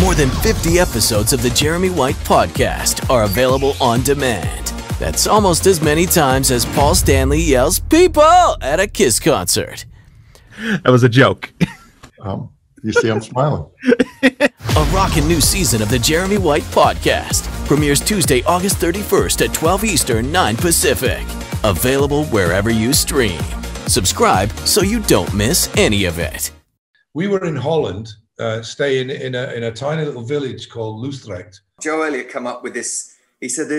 More than 50 episodes of the Jeremy White Podcast are available on demand. That's almost as many times as Paul Stanley yells "People" at a Kiss concert. That was a joke. You see, I'm smiling. A rockin' new season of the Jeremy White Podcast premieres Tuesday, August 31st at 12 Eastern, 9 Pacific. Available wherever you stream. Subscribe so you don't miss any of it. We were in Holland, staying in a tiny little village called Loosdrecht. Joe Elliott come up with this. He said there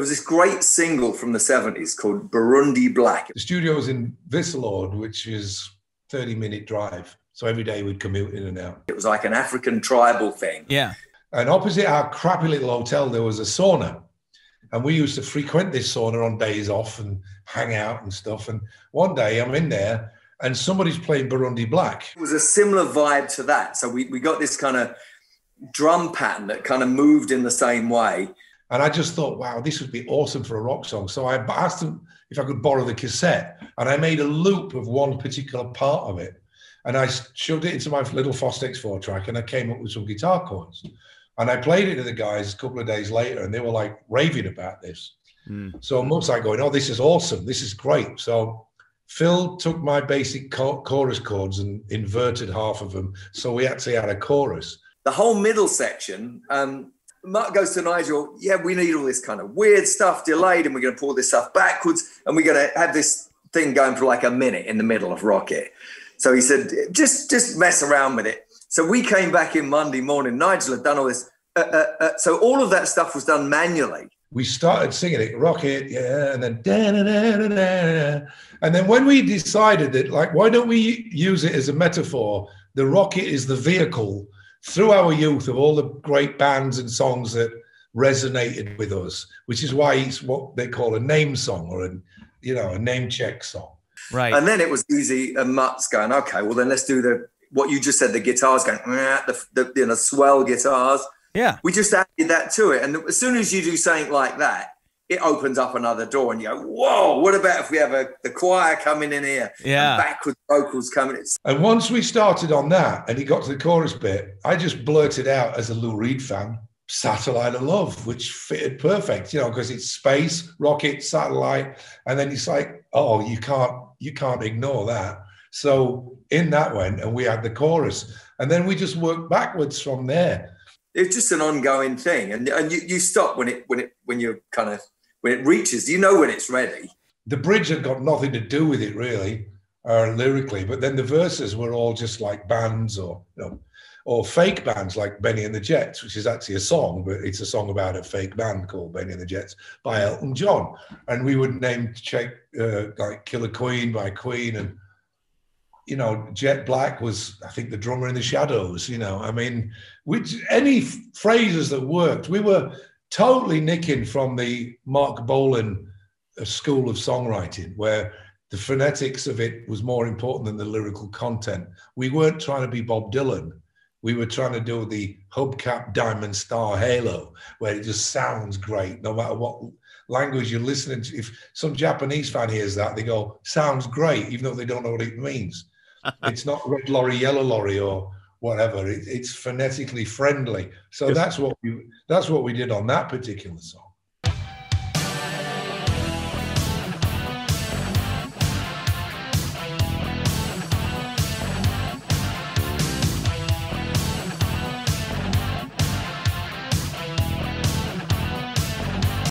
was this great single from the 70s called Burundi Black. The studio was in Wisseloord, which is 30-minute drive. So every day we'd commute in and out. It was like an African tribal thing. Yeah. And opposite our crappy little hotel, there was a sauna. And we used to frequent this sauna on days off and hang out and stuff. And one day I'm in there and somebody's playing Burundi Black. It was a similar vibe to that. So we got this kind of drum pattern that kind of moved in the same way. And I just thought, wow, this would be awesome for a rock song. So I asked them if I could borrow the cassette. And I made a loop of one particular part of it. And I shoved it into my little Fostex 4 track and I came up with some guitar chords. And I played it to the guys a couple of days later and they were like raving about this. So months like going, oh, this is awesome. This is great. So Phil took my basic chorus chords and inverted half of them. So we actually had a chorus. The whole middle section, Mark goes to Nigel, yeah, we need all this kind of weird stuff delayed and we're going to pull this stuff backwards and we're going to have this thing going for like a minute in the middle of Rocket. So he said, just mess around with it. So we came back in Monday morning. Nigel had done all this. So all of that stuff was done manually. We started singing it, Rocket, yeah, and then da-da-da-da-da-da. And then when we decided that, like, why don't we use it as a metaphor? The rocket is the vehicle through our youth of all the great bands and songs that resonated with us, which is why it's what they call a name song or a name check song. Right. And then it was easy, and Mutt's going, okay, well then let's do what you just said, the guitars going, the swell guitars. Yeah. We just added that to it. And as soon as you do something like that, it opens up another door and you go, whoa, what about if we have the choir coming in here? Yeah. And backwards vocals coming in. And once we started on that and he got to the chorus bit, I just blurted out as a Lou Reed fan, Satellite of Love, which fitted perfect, because it's space, rocket, satellite. And then it's like, oh, you can't ignore that. So in that went, and we had the chorus. And then we just worked backwards from there. It's just an ongoing thing. And you stop when it reaches, when it's ready. The bridge had got nothing to do with it really, lyrically, but then the verses were all just like bands or fake bands like Benny and the Jets, which is actually a song, but it's a song about a fake band called Benny and the Jets by Elton John. And we would name check like Killer Queen by Queen. And, Jet Black was, I think, the drummer in the Shadows, any phrases that worked. We were totally nicking from the Mark Bolan school of songwriting, where the phonetics of it was more important than the lyrical content. We weren't trying to be Bob Dylan. We were trying to do the hubcap diamond star halo, where it just sounds great, no matter what language you're listening to. If some Japanese fan hears that, they go, sounds great, even though they don't know what it means. It's not red lorry, yellow lorry, or whatever. It's phonetically friendly. So that's what we did on that particular song.